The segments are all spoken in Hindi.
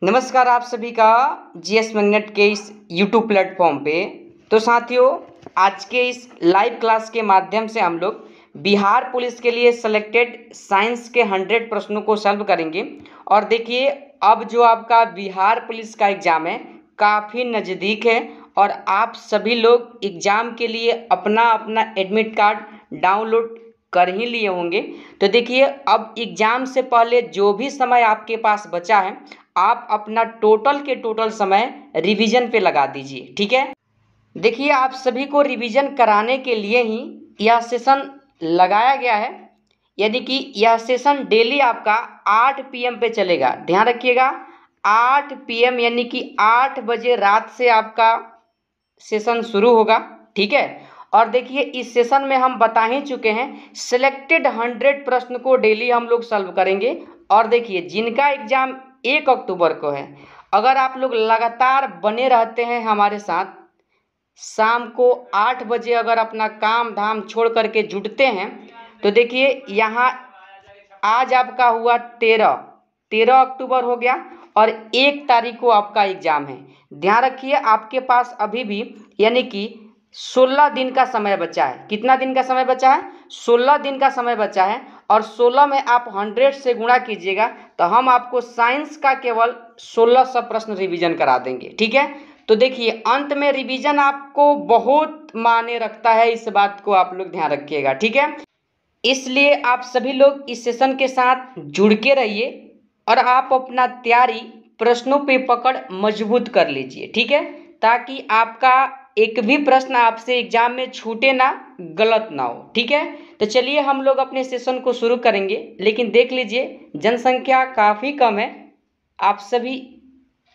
नमस्कार आप सभी का जीएस मैग्नेट के इस यूट्यूब प्लेटफॉर्म पे। तो साथियों, आज के इस लाइव क्लास के माध्यम से हम लोग बिहार पुलिस के लिए सेलेक्टेड साइंस के 100 प्रश्नों को सॉल्व करेंगे। और देखिए, अब जो आपका बिहार पुलिस का एग्ज़ाम है काफ़ी नज़दीक है और आप सभी लोग एग्ज़ाम के लिए अपना अपना एडमिट कार्ड डाउनलोड कर ही लिए होंगे। तो देखिए, अब एग्ज़ाम से पहले जो भी समय आपके पास बचा है आप अपना टोटल के टोटल समय रिवीजन पे लगा दीजिए, ठीक है। देखिए, आप सभी को रिवीजन कराने के लिए ही यह सेशन लगाया गया है, यानी कि यह सेशन डेली आपका 8 PM पे चलेगा। ध्यान रखिएगा, 8 PM यानी कि 8 बजे रात से आपका सेशन शुरू होगा, ठीक है। और देखिए, इस सेशन में हम बता ही चुके हैं सिलेक्टेड 100 प्रश्न को डेली हम लोग सॉल्व करेंगे। और देखिए, जिनका एग्जाम 1 अक्टूबर को है, अगर आप लोग लगातार बने रहते हैं हमारे साथ, शाम को 8 बजे अगर अपना काम धाम छोड़ करके जुटते हैं, तो देखिए यहाँ आज आपका हुआ 13 अक्टूबर हो गया और 1 तारीख को आपका एग्जाम है। ध्यान रखिए, आपके पास अभी भी यानी कि 16 दिन का समय बचा है। कितना दिन का समय बचा है? 16 दिन का समय बचा है। और 16 में आप 100 से गुणा कीजिएगा तो हम आपको साइंस का केवल 1600 प्रश्न रिवीजन करा देंगे, ठीक है। तो देखिए, अंत में रिवीजन आपको बहुत मायने रखता है, इस बात को आप लोग ध्यान रखिएगा, ठीक है। इसलिए आप सभी लोग इस सेशन के साथ जुड़ के रहिए और आप अपना तैयारी प्रश्नों पे पकड़ मजबूत कर लीजिए, ठीक है, ताकि आपका एक भी प्रश्न आपसे एग्जाम में छूटे ना, गलत ना हो, ठीक है। तो चलिए हम लोग अपने सेशन को शुरू करेंगे, लेकिन देख लीजिए जनसंख्या काफ़ी कम है। आप सभी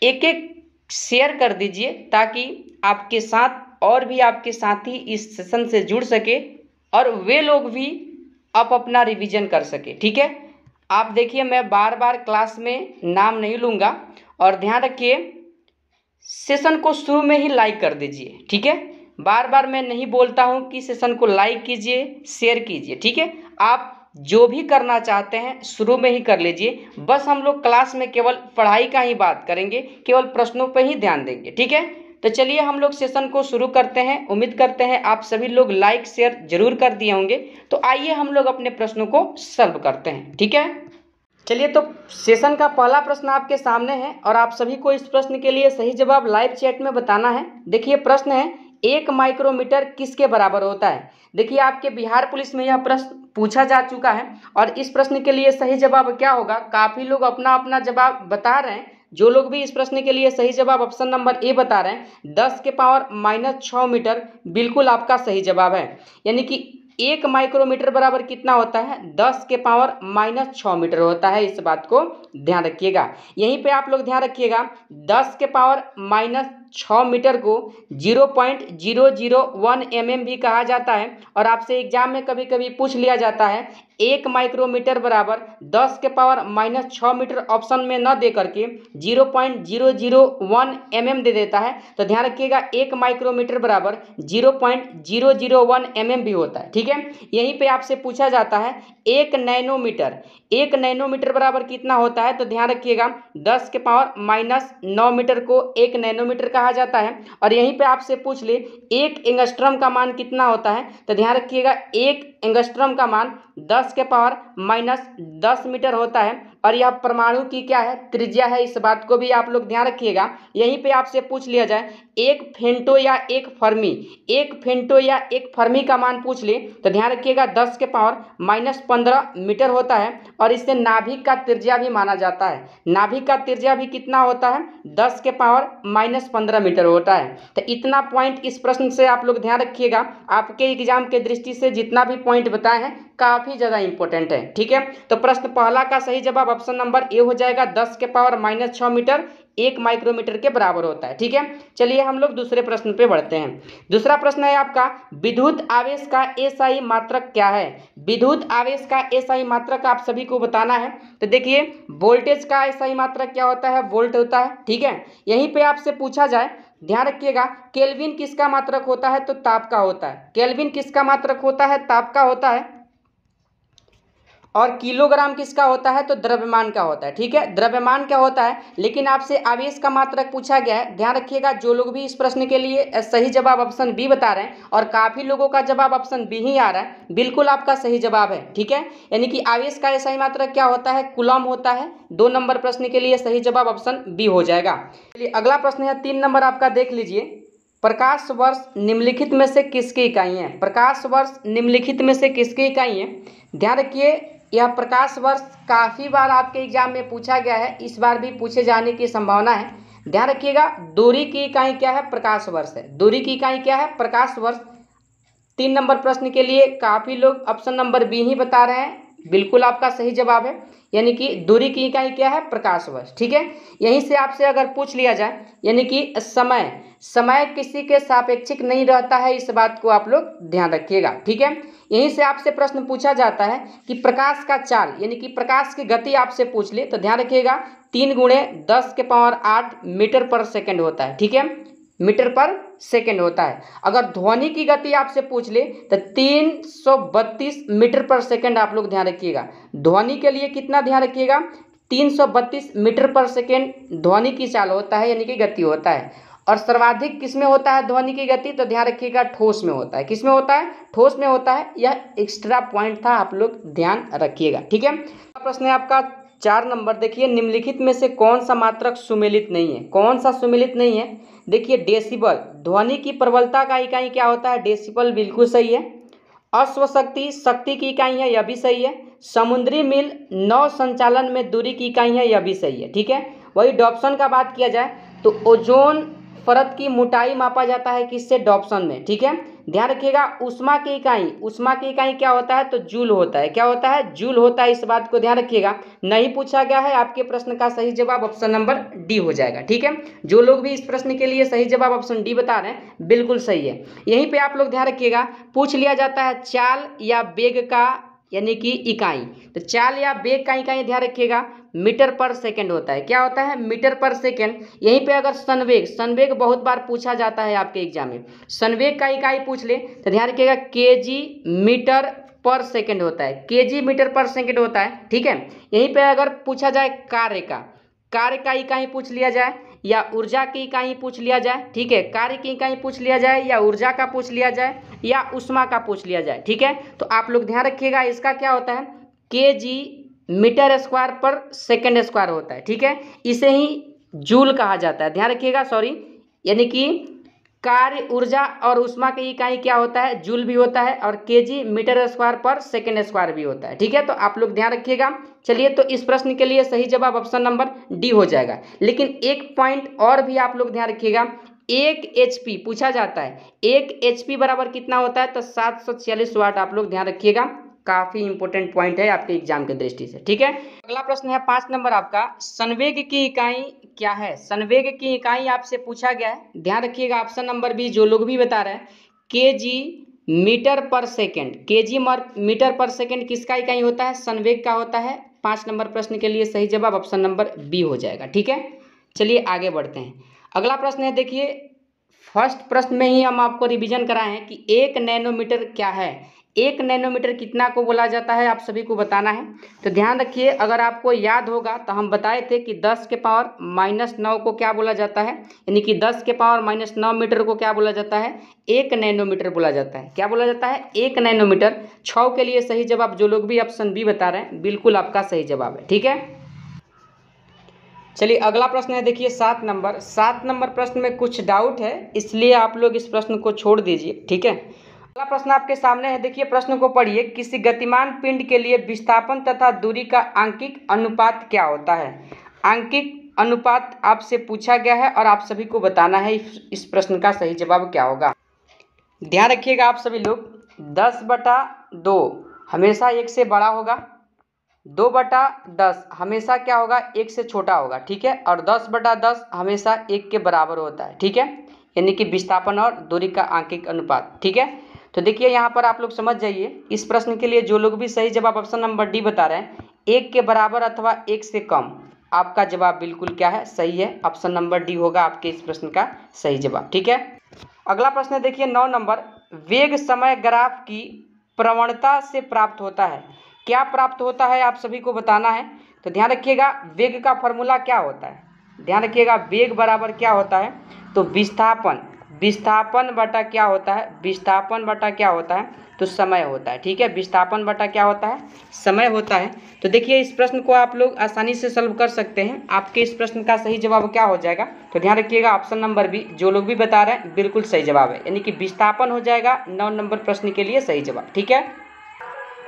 एक एक शेयर कर दीजिए ताकि आपके साथ और भी आपके साथी इस सेशन से जुड़ सके और वे लोग भी आप अपना रिवीजन कर सके, ठीक है। आप देखिए, मैं बार बार क्लास में नाम नहीं लूँगा और ध्यान रखिए सेशन को शुरू में ही लाइक कर दीजिए, ठीक है। बार बार मैं नहीं बोलता हूँ कि सेशन को लाइक कीजिए, शेयर कीजिए, ठीक है। आप जो भी करना चाहते हैं शुरू में ही कर लीजिए। बस हम लोग क्लास में केवल पढ़ाई का ही बात करेंगे, केवल प्रश्नों पर ही ध्यान देंगे, ठीक है। तो चलिए हम लोग सेशन को शुरू करते हैं। उम्मीद करते हैं आप सभी लोग लाइक शेयर जरूर कर दिए होंगे। तो आइए हम लोग अपने प्रश्नों को सॉल्व करते हैं, ठीक है। चलिए, तो सेशन का पहला प्रश्न आपके सामने है और आप सभी को इस प्रश्न के लिए सही जवाब लाइव चैट में बताना है। देखिए, प्रश्न है 1 माइक्रोमीटर किसके बराबर होता है। देखिए, आपके बिहार पुलिस में यह प्रश्न पूछा जा चुका है और इस प्रश्न के लिए सही जवाब क्या होगा, काफ़ी लोग अपना अपना जवाब बता रहे हैं। जो लोग भी इस प्रश्न के लिए सही जवाब ऑप्शन नंबर ए बता रहे हैं, 10 के पावर -6 मीटर बिल्कुल आपका सही जवाब है। यानी कि 1 माइक्रोमीटर बराबर कितना होता है? 10 के पावर -6 मीटर होता है। इस बात को ध्यान रखिएगा। यहीं पे आप लोग ध्यान रखिएगा, 10 के पावर -6 मीटर को 0.001 mm भी कहा जाता है। और आपसे एग्जाम में कभी कभी पूछ लिया जाता है 1 माइक्रोमीटर बराबर 10 के पावर -6 मीटर ऑप्शन में न दे करके 0.001 mm दे देता है। तो ध्यान रखिएगा, 1 माइक्रोमीटर बराबर 0.001 mm भी होता है, ठीक है। यहीं पे आपसे पूछा जाता है 1 नैनोमीटर, 1 नैनोमीटर बराबर कितना होता है। तो ध्यान रखिएगा, 10 के पावर -9 मीटर को 1 नैनोमीटर कहा जाता है। और यहीं पे आपसे पूछ ले 1 एंगस्ट्रम का मान कितना होता है। तो ध्यान रखिएगा, 1 एंगस्ट्रम का मान 10 के पावर -10 मीटर होता है। और यह परमाणु की क्या है? त्रिज्या है। इस बात को भी आप लोग ध्यान रखिएगा। यहीं पे आपसे पूछ लिया जाए 1 फेंटो या 1 फर्मी, 1 फेंटो या 1 फर्मी का मान पूछ ले, तो ध्यान रखिएगा 10 के पावर -15 मीटर होता है। और इससे नाभिक का त्रिज्या भी माना जाता है। नाभिक का त्रिज्या भी कितना होता है? 10 के पावर -15 मीटर होता है। तो इतना पॉइंट इस प्रश्न से आप लोग ध्यान रखिएगा। आपके एग्जाम के दृष्टि से जितना भी पॉइंट बताए हैं काफ़ी ज़्यादा इंपॉर्टेंट है, ठीक है। तो प्रश्न पहला का सही जवाब ऑप्शन नंबर ए हो जाएगा, 10 के पावर -6 मीटर 1 माइक्रोमीटर के बराबर होता है, ठीक है। चलिए हम लोग दूसरे प्रश्न पे बढ़ते हैं। दूसरा प्रश्न है आपका, विद्युत आवेश का एसआई मात्रक क्या है। विद्युत आवेश का एसआई मात्रक आप सभी को बताना है। तो देखिए, वोल्टेज का एसआई मात्रक क्या होता है? वोल्ट होता है, ठीक है। यहीं पे आपसे पूछा जाए, ध्यान रखिएगा, केल्विन किसका मात्रक होता है? तो ताप का होता है। केल्विन किसका मात्रक होता है? ताप का होता है। और किलोग्राम किसका होता है? तो द्रव्यमान का होता है। ठीक है, द्रव्यमान क्या होता है, लेकिन आपसे आवेश का मात्रक पूछा गया है। ध्यान रखिएगा, जो लोग भी इस प्रश्न के लिए सही जवाब ऑप्शन बी बता रहे हैं और काफ़ी लोगों का जवाब ऑप्शन बी ही आ रहा है, बिल्कुल आपका सही जवाब है। ठीक है, यानी कि आवेश का सही मात्रक क्या होता है? कूलम होता है। 2 नंबर प्रश्न के लिए सही जवाब ऑप्शन बी हो जाएगा। चलिए अगला प्रश्न है 3 नंबर आपका, देख लीजिए। प्रकाश वर्ष निम्नलिखित में से किसकी इकाई है? प्रकाश वर्ष निम्नलिखित में से किसकी इकाई है? ध्यान रखिए, यह प्रकाश वर्ष काफ़ी बार आपके एग्जाम में पूछा गया है, इस बार भी पूछे जाने की संभावना है। ध्यान रखिएगा, दूरी की इकाई क्या है? प्रकाश वर्ष है। दूरी की इकाई क्या है? प्रकाश वर्ष। 3 नंबर प्रश्न के लिए काफ़ी लोग ऑप्शन नंबर बी ही बता रहे हैं, बिल्कुल आपका सही जवाब है। यानी कि दूरी की इकाई क्या है? प्रकाश वर्ष। ठीक है, यहीं से आपसे अगर पूछ लिया जाए, यानी कि समय किसी के सापेक्षिक नहीं रहता है, इस बात को आप लोग ध्यान रखिएगा। ठीक है, यहीं से आपसे प्रश्न पूछा जाता है कि प्रकाश का चाल यानी कि प्रकाश की गति आपसे पूछ ले, तो ध्यान रखिएगा 3 गुणे 10 के पावर 8 मीटर पर सेकेंड होता है। ठीक है, मीटर पर सेकेंड होता है। अगर ध्वनि की गति आपसे पूछ ले तो 332 मीटर पर सेकेंड आप लोग ध्यान रखिएगा। ध्वनि के लिए कितना ध्यान रखिएगा? 332 मीटर पर सेकेंड ध्वनि की चाल होता है, यानी कि गति होता है। और सर्वाधिक किसमें होता है ध्वनि की गति? तो ध्यान रखिएगा ठोस में होता है। किसमें होता है? ठोस में होता है। यह एक्स्ट्रा पॉइंट था, आप लोग ध्यान रखिएगा। ठीक है, प्रश्न है आपका 4 नंबर, देखिए निम्नलिखित में से कौन सा मात्रक सुमेलित नहीं है? कौन सा सुमेलित नहीं है? देखिए डेसिबल, ध्वनि की प्रबलता का इकाई क्या होता है? डेसिबल, बिल्कुल सही है। अश्वशक्ति शक्ति की इकाई है, यह भी सही है। समुद्री मील नौ संचालन में दूरी की इकाई है, यह भी सही है। ठीक है, वही डॉप्सन का बात किया जाए तो ओजोन परत की मोटाई मापा जाता है किससे? डॉप्सन में। ठीक है, ध्यान रखिएगा, उष्मा की इकाई क्या होता है? तो जूल होता है। क्या होता है? जूल होता है, इस बात को ध्यान रखिएगा। नहीं पूछा गया है, आपके प्रश्न का सही जवाब ऑप्शन नंबर डी हो जाएगा। ठीक है, जो लोग भी इस प्रश्न के लिए सही जवाब ऑप्शन डी बता रहे हैं, बिल्कुल सही है। यहीं पे आप लोग ध्यान रखिएगा, पूछ लिया जाता है चाल या वेग का यानी कि इकाई, तो चाल या वेग का इकाई ध्यान रखिएगा मीटर पर सेकंड होता है। क्या होता है? मीटर पर सेकंड। यहीं पे अगर संवेग बहुत बार पूछा जाता है आपके एग्जाम में, संवेग का इकाई पूछ ले तो ध्यान रखिएगा केजी मीटर पर सेकंड होता है। केजी मीटर पर सेकंड होता है। ठीक है, यहीं पे अगर पूछा जाए कार्य का इकाई पूछ लिया जाए या ऊर्जा की इकाई पूछ लिया जाए। ठीक है, कार्य की इकाई पूछ लिया जाए या ऊर्जा का पूछ लिया जाए या उष्मा का पूछ लिया जाए। ठीक है, तो आप लोग ध्यान रखिएगा, इसका क्या होता है? केजी मीटर स्क्वायर पर सेकंड स्क्वायर होता है। ठीक है, इसे ही जूल कहा जाता है। ध्यान रखिएगा, सॉरी, यानी कि कार्य ऊर्जा और उष्मा की इकाई क्या होता है? जूल भी होता है और केजी मीटर स्क्वायर पर सेकंड स्क्वायर भी होता है। ठीक है, तो आप लोग ध्यान रखिएगा। चलिए, तो इस प्रश्न के लिए सही जवाब ऑप्शन नंबर डी हो जाएगा। लेकिन एक पॉइंट और भी आप लोग ध्यान रखिएगा, 1 HP पूछा जाता है। 1 HP बराबर कितना होता है? तो 746 वाट। आप लोग ध्यान रखिएगा, काफी इंपॉर्टेंट पॉइंट है आपके एग्जाम की दृष्टि से। ठीक है, अगला प्रश्न है 5 नंबर आपका, संवेग की इकाई क्या है? संवेग की इकाई आपसे पूछा गया है। ध्यान रखिएगा, ऑप्शन नंबर बी, जो लोग भी बता रहे हैं, केजी मीटर पर सेकेंड। केजी मीटर पर सेकेंड किसका इकाई होता है? संवेग का होता है। 5 नंबर प्रश्न के लिए सही जवाब ऑप्शन नंबर बी हो जाएगा। ठीक है, चलिए आगे बढ़ते हैं। अगला प्रश्न है, देखिए फर्स्ट प्रश्न में ही हम आपको रिवीजन कराए हैं कि 1 नैनोमीटर क्या है। 1 नैनोमीटर कितना को बोला जाता है, आप सभी को बताना है। तो ध्यान रखिए, अगर आपको याद होगा तो हम बताए थे कि 10 के पावर -9 को क्या बोला जाता है, यानी कि 10 के पावर -9 मीटर को क्या बोला जाता है? 1 नैनोमीटर बोला जाता है। क्या बोला जाता है? 1 नैनोमीटर। 6 के लिए सही जवाब जो लोग भी ऑप्शन बी बता रहे हैं, बिल्कुल आपका सही जवाब है। ठीक है, चलिए अगला प्रश्न है, देखिए 7 नंबर। 7 नंबर प्रश्न में कुछ डाउट है, इसलिए आप लोग इस प्रश्न को छोड़ दीजिए। ठीक है, अगला प्रश्न आपके सामने है, देखिए प्रश्न को पढ़िए। किसी गतिमान पिंड के लिए विस्थापन तथा दूरी का आंकिक अनुपात क्या होता है? आंकिक अनुपात आपसे पूछा गया है और आप सभी को बताना है इस प्रश्न का सही जवाब क्या होगा। ध्यान रखिएगा आप सभी लोग, 10/2 हमेशा 1 से बड़ा होगा, 2/10 हमेशा क्या होगा? 1 से छोटा होगा। ठीक है, और 10/10 हमेशा 1 के बराबर होता है। ठीक है, यानी कि विस्थापन और दूरी का आंकिक अनुपात। ठीक है, तो देखिए यहाँ पर आप लोग समझ जाइए, इस प्रश्न के लिए जो लोग भी सही जवाब ऑप्शन नंबर डी बता रहे हैं, 1 के बराबर अथवा 1 से कम, आपका जवाब बिल्कुल क्या है? सही है। ऑप्शन नंबर डी होगा आपके इस प्रश्न का सही जवाब। ठीक है, अगला प्रश्न है, देखिए 9 नंबर। वेग समय ग्राफ की प्रवणता से प्राप्त होता है। क्या प्राप्त होता है आप सभी को बताना है। तो ध्यान रखिएगा वेग का फॉर्मूला क्या होता है, ध्यान रखिएगा वेग बराबर क्या होता है, तो विस्थापन बटा क्या होता है, विस्थापन बटा क्या होता है, तो समय होता है। ठीक है, विस्थापन बटा क्या होता है, समय होता है। तो देखिए इस प्रश्न को आप लोग आसानी से सॉल्व कर सकते हैं। आपके इस प्रश्न का सही जवाब क्या हो जाएगा, तो ध्यान रखिएगा ऑप्शन नंबर बी, जो लोग भी बता रहे हैं बिल्कुल सही जवाब है, यानी कि विस्थापन हो जाएगा 9 नंबर प्रश्न के लिए सही जवाब। ठीक है,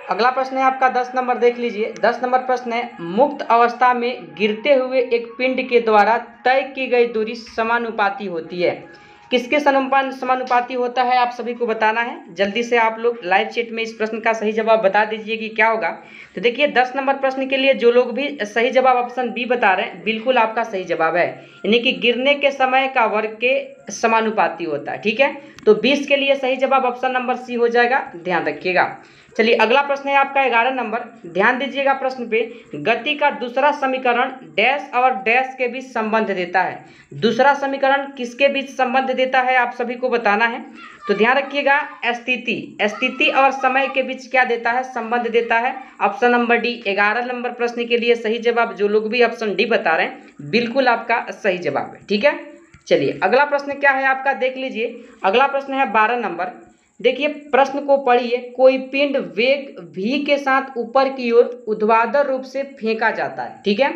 अगला प्रश्न है आपका 10 नंबर, देख लीजिए 10 नंबर प्रश्न है, मुक्त अवस्था में गिरते हुए एक पिंड के द्वारा तय की गई दूरी समानुपाती होती है। किसके समानुपाती होता है आप सभी को बताना है। जल्दी से आप लोग लाइव चैट में इस प्रश्न का सही जवाब बता दीजिए कि क्या होगा। तो देखिए 10 नंबर प्रश्न के लिए जो लोग भी सही जवाब ऑप्शन बी बता रहे हैं बिल्कुल आपका सही जवाब है, यानी कि गिरने के समय का वर्ग के समानुपाती होता है। ठीक है, तो 20 के लिए सही जवाब ऑप्शन नंबर सी हो जाएगा, ध्यान रखिएगा। चलिए अगला प्रश्न है आपका 11 नंबर, ध्यान दीजिएगा प्रश्न पे, गति का दूसरा समीकरण डैश और डैश के बीच संबंध देता है। दूसरा समीकरण किसके बीच संबंध देता है आप सभी को बताना है। तो ध्यान रखिएगा स्थिति और समय के बीच क्या देता है, संबंध देता है, ऑप्शन नंबर डी। 11 नंबर प्रश्न के लिए सही जवाब जो लोग भी ऑप्शन डी बता रहे हैं बिल्कुल आपका सही जवाब है। ठीक है, चलिए अगला प्रश्न क्या है आपका देख लीजिए, अगला प्रश्न है 12 नंबर। देखिए प्रश्न को पढ़िए, कोई पिंड वेग v के साथ ऊपर की ओर ऊर्ध्वाधर रूप से फेंका जाता है। ठीक है,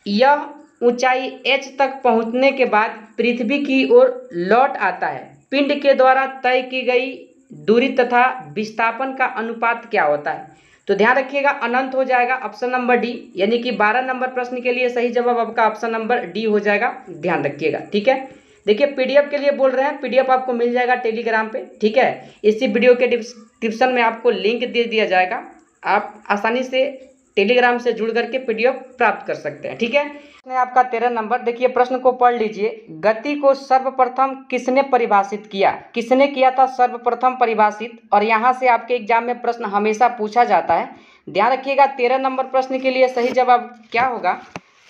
यह ऊंचाई h तक पहुंचने के बाद पृथ्वी की ओर लौट आता है। पिंड के द्वारा तय की गई दूरी तथा विस्थापन का अनुपात क्या होता है। तो ध्यान रखिएगा अनंत हो जाएगा, ऑप्शन नंबर डी, यानी कि 12 नंबर प्रश्न के लिए सही जवाब आपका ऑप्शन नंबर डी हो जाएगा, ध्यान रखिएगा। ठीक है, देखिए पीडीएफ के लिए बोल रहे हैं, पीडीएफ आपको मिल जाएगा टेलीग्राम पे। ठीक है, इसी वीडियो के डिस्क्रिप्शन में आपको लिंक दे दिया जाएगा, आप आसानी से टेलीग्राम से जुड़ करके पीडीएफ प्राप्त कर सकते हैं। ठीक है, इसमें आपका 13 नंबर, देखिए प्रश्न को पढ़ लीजिए, गति को सर्वप्रथम किसने परिभाषित किया, किसने किया था सर्वप्रथम परिभाषित, और यहाँ से आपके एग्जाम में प्रश्न हमेशा पूछा जाता है। ध्यान रखिएगा 13 नंबर प्रश्न के लिए सही जवाब क्या होगा।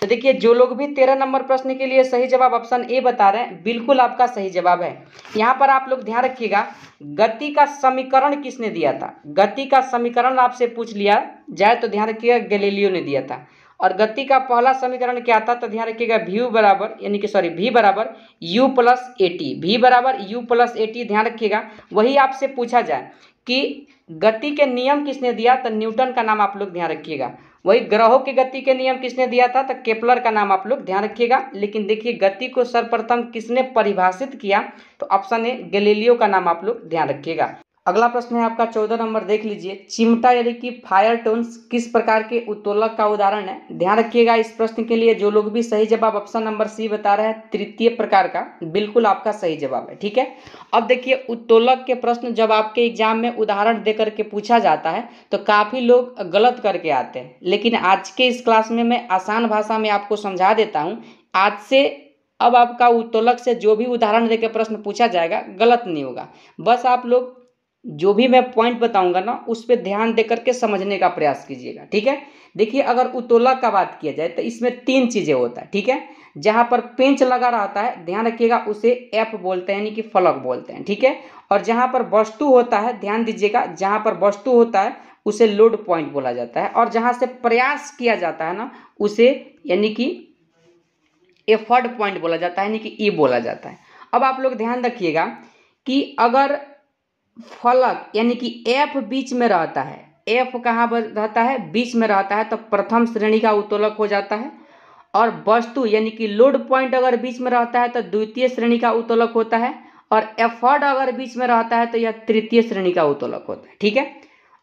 तो देखिए जो लोग भी 13 नंबर प्रश्न के लिए सही जवाब ऑप्शन ए बता रहे हैं बिल्कुल आपका सही जवाब है। यहाँ पर आप लोग ध्यान रखिएगा गति का समीकरण किसने दिया था, गति का समीकरण आपसे पूछ लिया जाए तो ध्यान रखिएगा गैलीलियो ने दिया था। और गति का पहला समीकरण क्या था, तो ध्यान रखिएगा v बराबर यानी कि v बराबर u plus A T, v बराबर u प्लस ए टी। ध्यान रखिएगा वही आपसे पूछा जाए कि गति के नियम किसने दिया, तो न्यूटन का नाम आप लोग ध्यान रखिएगा। वही ग्रहों की गति के नियम किसने दिया था, तो केपलर का नाम आप लोग ध्यान रखिएगा। लेकिन देखिए गति को सर्वप्रथम किसने परिभाषित किया, तो ऑप्शन ए गैलीलियो का नाम आप लोग ध्यान रखिएगा। अगला प्रश्न है आपका 14 नंबर, देख लीजिए, चिमटा यानी कि फायर टोन्स किस प्रकार के उत्तोलक का उदाहरण है। ध्यान रखिएगा इस प्रश्न के लिए जो लोग भी सही जवाब ऑप्शन नंबर सी बता रहे हैं तृतीय प्रकार का, बिल्कुल आपका सही जवाब है। ठीक है, अब देखिए उत्तोलक के प्रश्न जब आपके एग्जाम में उदाहरण दे करके पूछा जाता है तो काफ़ी लोग गलत करके आते हैं, लेकिन आज के इस क्लास में मैं आसान भाषा में आपको समझा देता हूँ। आज से अब आपका उत्तोलक से जो भी उदाहरण दे के प्रश्न पूछा जाएगा गलत नहीं होगा, बस आप लोग जो भी मैं पॉइंट बताऊंगा ना उस पर ध्यान दे करके समझने का प्रयास कीजिएगा। ठीक है, देखिए अगर उत्तोलक का बात किया जाए तो इसमें 3 चीज़ें होता है। ठीक है, जहाँ पर पेंच लगा रहता है ध्यान रखिएगा उसे एफ बोलते हैं यानी कि फलक बोलते हैं। ठीक है, और जहाँ पर वस्तु होता है ध्यान दीजिएगा जहाँ पर वस्तु होता है उसे लोड पॉइंट बोला जाता है, और जहाँ से प्रयास किया जाता है ना उसे यानी कि एफर्ट पॉइंट बोला जाता है, यानी कि ई बोला जाता है। अब आप लोग ध्यान रखिएगा कि अगर फलक यानी कि एफ बीच में रहता है, एफ कहाँ पर रहता है, बीच में रहता है, तो प्रथम श्रेणी का उत्तोलक हो जाता है। और वस्तु यानी कि लोड पॉइंट अगर बीच में रहता है तो द्वितीय श्रेणी का उत्तोलक होता है, और एफर्ट अगर बीच में रहता है तो यह तृतीय श्रेणी का उत्तोलक होता है। ठीक है,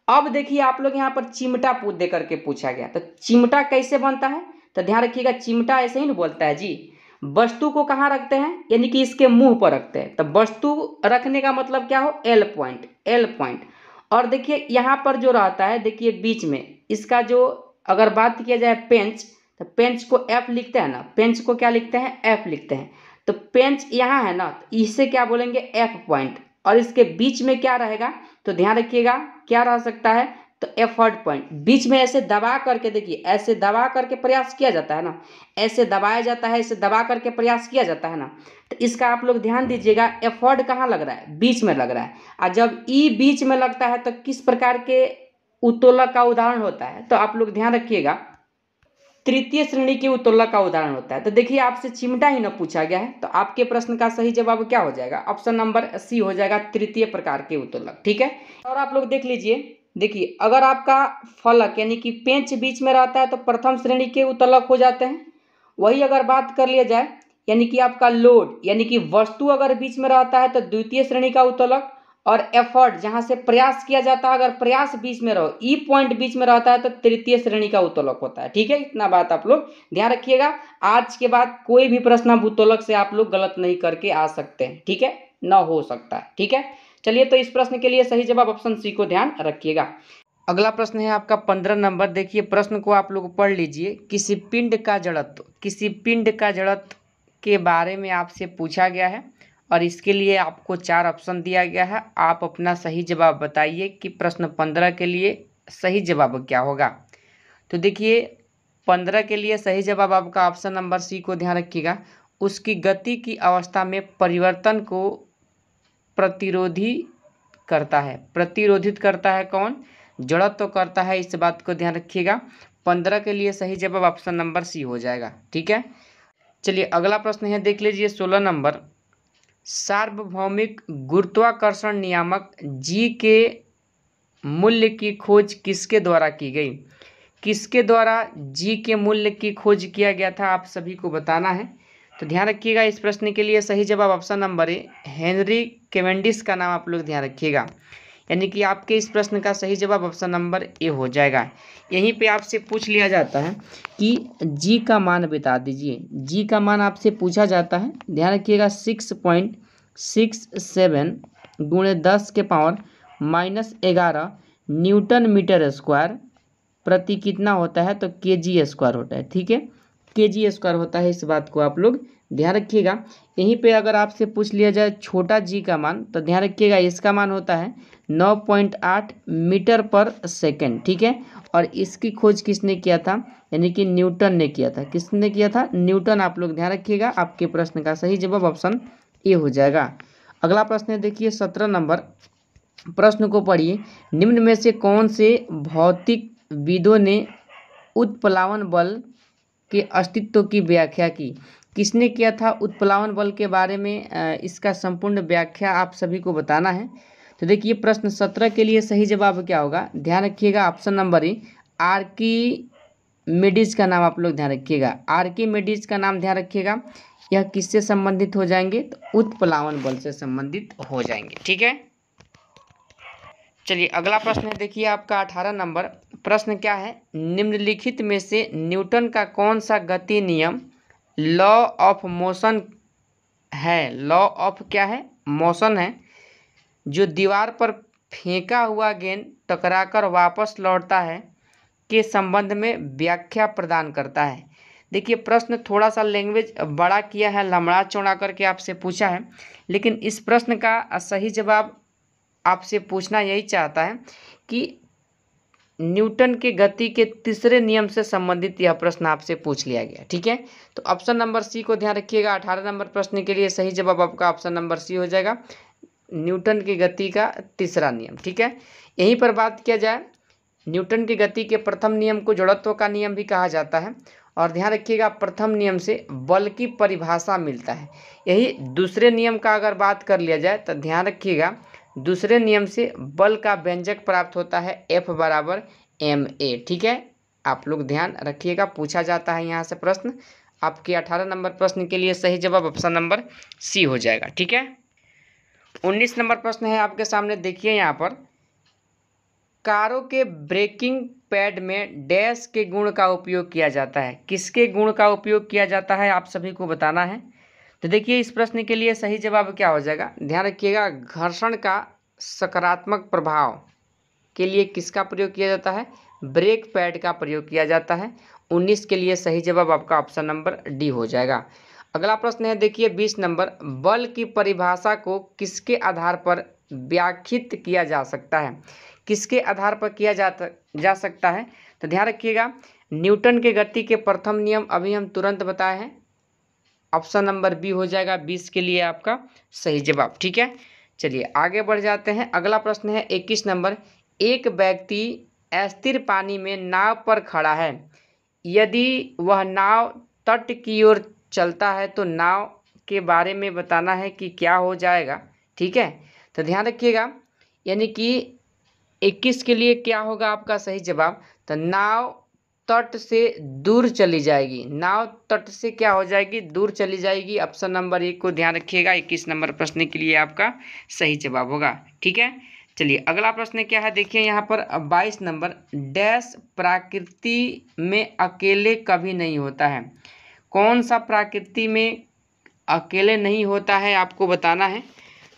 अब देखिए आप लोग यहाँ पर चिमटा दे करके पूछा गया, तो चिमटा कैसे बनता है, तो ध्यान रखिएगा चिमटा ऐसे ही नहीं बोलता है जी, वस्तु को कहाँ रखते हैं यानी कि इसके मुंह पर रखते हैं, तो वस्तु रखने का मतलब क्या हो, एल पॉइंट। और देखिए यहाँ पर जो रहता है देखिए बीच में इसका जो अगर बात किया जाए पेंच, तो पेंच को एफ लिखते हैं ना, पेंच को क्या लिखते हैं, एफ लिखते हैं। तो पेंच यहाँ है ना, तो इसे क्या बोलेंगे, एफ पॉइंट, और इसके बीच में क्या रहेगा, तो ध्यान रखिएगा क्या रह सकता है, तो एफर्ट पॉइंट। बीच में ऐसे दबा करके देखिए, ऐसे दबा करके प्रयास किया जाता है ना, ऐसे दबाया जाता है, ऐसे दबा करके प्रयास किया जाता है ना, तो इसका आप लोग ध्यान दीजिएगा एफर्ट कहाँ लग रहा है, बीच में लग रहा है। और जब ई बीच में लगता है तो किस प्रकार के उत्तोलक का उदाहरण होता है, तो आप लोग ध्यान रखिएगा तृतीय श्रेणी के उत्तोलक का उदाहरण होता है। तो देखिए आपसे चिमटा ही न पूछा गया है, तो आपके प्रश्न का सही जवाब क्या हो जाएगा? ऑप्शन नंबर सी हो जाएगा, तृतीय प्रकार के उत्तोलक। ठीक है, और आप लोग देख लीजिए, देखिए अगर आपका फलक यानी कि पेंच बीच में रहता है तो प्रथम श्रेणी के उत्तोलक हो जाते हैं। वही अगर बात कर लिया जाए यानी कि आपका लोड यानी कि वस्तु अगर बीच में रहता है तो द्वितीय श्रेणी का उत्तोलक, और एफर्ट जहां से प्रयास किया जाता है अगर प्रयास बीच में रहो, ई पॉइंट बीच में रहता है तो तृतीय श्रेणी का उत्तोलक होता है। ठीक है, इतना बात आप लोग ध्यान रखिएगा। आज के बाद कोई भी प्रश्न अब उत्तोलक से आप लोग गलत नहीं करके आ सकते हैं। ठीक है, ना हो सकता है। ठीक है, चलिए तो इस प्रश्न के लिए सही जवाब ऑप्शन सी को ध्यान रखिएगा। अगला प्रश्न है आपका 15 नंबर। देखिए प्रश्न को आप लोग पढ़ लीजिए। किसी पिंड का जड़त्व के बारे में आपसे पूछा गया है और इसके लिए आपको 4 ऑप्शन दिया गया है। आप अपना सही जवाब बताइए कि प्रश्न 15 के लिए सही जवाब क्या होगा। तो देखिए 15 के लिए सही जवाब आपका ऑप्शन नंबर सी को ध्यान रखिएगा। उसकी गति की अवस्था में परिवर्तन को प्रतिरोधित करता है कौन? जड़त्व करता है, इस बात को ध्यान रखिएगा। 15 के लिए सही जवाब ऑप्शन नंबर सी हो जाएगा। ठीक है, चलिए अगला प्रश्न है, देख लीजिए 16 नंबर। सार्वभौमिक गुरुत्वाकर्षण नियामक जी के मूल्य की खोज किसके द्वारा की गई? किसके द्वारा जी के मूल्य की खोज किया गया था, आप सभी को बताना है। तो ध्यान रखिएगा, इस प्रश्न के लिए सही जवाब option number A, Henry Cavendish का नाम आप लोग ध्यान रखिएगा। यानी कि आपके इस प्रश्न का सही जवाब ऑप्शन नंबर ए हो जाएगा। यहीं पे आपसे पूछ लिया जाता है कि जी का मान बता दीजिए। जी का मान आपसे पूछा जाता है, ध्यान रखिएगा 6.67 गुणे 10 के पावर -11 न्यूटन मीटर स्क्वायर प्रति कितना होता है? तो केजी स्क्वायर होता है। ठीक है, केजी स्क्वायर होता है, इस बात को आप लोग ध्यान रखिएगा। यहीं पे अगर आपसे पूछ लिया जाए छोटा जी का मान, तो ध्यान रखिएगा इसका मान होता है 9.8 मीटर पर सेकेंड। ठीक है, और इसकी खोज किसने किया था? यानी कि न्यूटन ने किया था। किसने किया था? न्यूटन। आप लोग ध्यान रखिएगा, आपके प्रश्न का सही जवाब ऑप्शन ए हो जाएगा। अगला प्रश्न है, देखिए 17 नंबर। प्रश्न को पढ़िए। निम्न में से कौन से भौतिकविदों ने उत्प्लावन बल के अस्तित्व की व्याख्या की? किसने किया था उत्प्लावन बल के बारे में? इसका संपूर्ण व्याख्या आप सभी को बताना है। तो देखिए प्रश्न 17 के लिए सही जवाब क्या होगा? ध्यान रखिएगा ऑप्शन नंबर ए, आर्किमिडीज का नाम आप लोग ध्यान रखिएगा। आर्किमिडीज का नाम ध्यान रखिएगा। यह किससे संबंधित हो जाएंगे? तो उत्प्लावन बल से संबंधित हो जाएंगे। ठीक है, चलिए अगला प्रश्न है, देखिए आपका 18 नंबर। प्रश्न क्या है? निम्नलिखित में से न्यूटन का कौन सा गति नियम लॉ ऑफ मोशन है? लॉ ऑफ क्या है? मोशन है, जो दीवार पर फेंका हुआ गेंद टकराकर वापस लौटता है के संबंध में व्याख्या प्रदान करता है। देखिए प्रश्न थोड़ा सा लैंग्वेज बड़ा किया है, लंबड़ा चौड़ा करके आपसे पूछा है, लेकिन इस प्रश्न का सही जवाब आपसे पूछना यही चाहता है कि न्यूटन के गति के तीसरे नियम से संबंधित यह प्रश्न आपसे पूछ लिया गया। ठीक है, तो ऑप्शन नंबर सी को ध्यान रखिएगा। 18 नंबर प्रश्न के लिए सही जवाब आपका ऑप्शन नंबर सी हो जाएगा, न्यूटन की गति का तीसरा नियम। ठीक है, यहीं पर बात किया जाए, न्यूटन की गति के प्रथम नियम को जड़त्व का नियम भी कहा जाता है। और ध्यान रखिएगा प्रथम नियम से बल की परिभाषा मिलता है। यही दूसरे नियम का अगर बात कर लिया जाए तो ध्यान रखिएगा दूसरे नियम से बल का व्यंजक प्राप्त होता है F बराबर ma। ठीक है, आप लोग ध्यान रखिएगा, पूछा जाता है यहाँ से प्रश्न। आपके 18 नंबर प्रश्न के लिए सही जवाब ऑप्शन नंबर सी हो जाएगा। ठीक है, 19 नंबर प्रश्न है आपके सामने। देखिए यहाँ पर कारों के ब्रेकिंग पैड में डैश के गुण का उपयोग किया जाता है। किसके गुण का उपयोग किया जाता है आप सभी को बताना है। तो देखिए इस प्रश्न के लिए सही जवाब क्या हो जाएगा? ध्यान रखिएगा घर्षण का सकारात्मक प्रभाव के लिए किसका प्रयोग किया जाता है? ब्रेक पैड का प्रयोग किया जाता है। 19 के लिए सही जवाब आपका ऑप्शन नंबर डी हो जाएगा। अगला प्रश्न है, देखिए 20 नंबर। बल की परिभाषा को किसके आधार पर व्याख्यायित किया जा सकता है? किसके आधार पर किया जा सकता है? तो ध्यान रखिएगा न्यूटन के गति के प्रथम नियम अभी हम तुरंत बताए हैं, ऑप्शन नंबर बी हो जाएगा 20 के लिए आपका सही जवाब। ठीक है, चलिए आगे बढ़ जाते हैं। अगला प्रश्न है 21 नंबर। एक व्यक्ति अस्थिर पानी में नाव पर खड़ा है, यदि वह नाव तट की ओर चलता है तो नाव के बारे में बताना है कि क्या हो जाएगा। ठीक है, तो ध्यान रखिएगा, यानी कि 21 के लिए क्या होगा आपका सही जवाब, तो नाव तट से दूर चली जाएगी। नाव तट से क्या हो जाएगी, दूर चली जाएगी। ऑप्शन नंबर 1 को ध्यान रखिएगा, 21 नंबर प्रश्न के लिए आपका सही जवाब होगा। ठीक है, चलिए अगला प्रश्न क्या है, देखिए यहाँ पर 22 नंबर, डैश प्रकृति में अकेले कभी नहीं होता है। कौन सा प्रकृति में अकेले नहीं होता है आपको बताना है।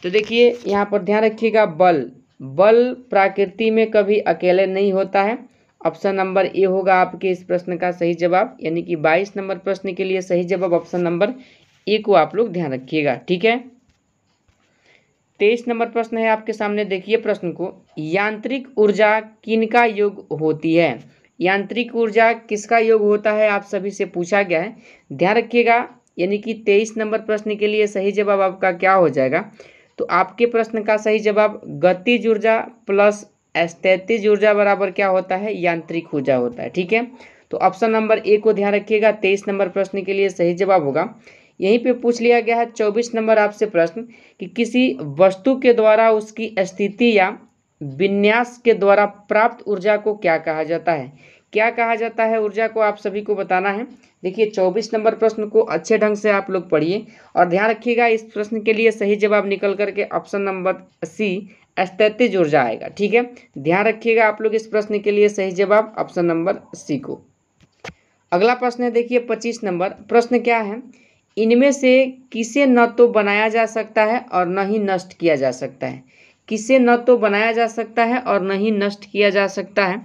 तो देखिए यहाँ पर ध्यान रखिएगा, बल प्रकृति में कभी अकेले नहीं होता है। ऑप्शन नंबर ए होगा आपके इस प्रश्न का सही जवाब, यानी कि 22 नंबर प्रश्न के लिए सही जवाब ऑप्शन नंबर ए को आप लोग ध्यान रखिएगा। ठीक है, 23 नंबर प्रश्न है आपके सामने, देखिए प्रश्न को, यांत्रिक ऊर्जा किनका योग होती है। यांत्रिक ऊर्जा किसका योग होता है आप सभी से पूछा गया है, ध्यान रखिएगा। यानी कि 23 नंबर प्रश्न के लिए सही जवाब आपका क्या हो जाएगा, तो आपके प्रश्न का सही जवाब गतिज ऊर्जा प्लस स्थितिज ऊर्जा बराबर क्या होता है, यांत्रिक ऊर्जा होता है। ठीक है, तो ऑप्शन नंबर ए को ध्यान रखिएगा, 23 नंबर प्रश्न के लिए सही जवाब होगा। यहीं पे पूछ लिया गया है 24 नंबर आपसे प्रश्न कि किसी वस्तु के द्वारा उसकी स्थिति या विन्यास के द्वारा प्राप्त ऊर्जा को क्या कहा जाता है। क्या कहा जाता है ऊर्जा को, आप सभी को बताना है। देखिए 24 नंबर प्रश्न को अच्छे ढंग से आप लोग पढ़िए और ध्यान रखिएगा, इस प्रश्न के लिए सही जवाब निकल करके ऑप्शन नंबर सी स्थितिज ऊर्जा आएगा। ठीक है, ध्यान रखिएगा आप लोग इस प्रश्न के लिए सही जवाब ऑप्शन नंबर सी को। अगला प्रश्न है, देखिए 25 नंबर प्रश्न क्या है, इनमें से किसे न तो बनाया जा सकता है और न ही नष्ट किया जा सकता है। किसे न तो बनाया जा सकता है और न ही नष्ट किया जा सकता है,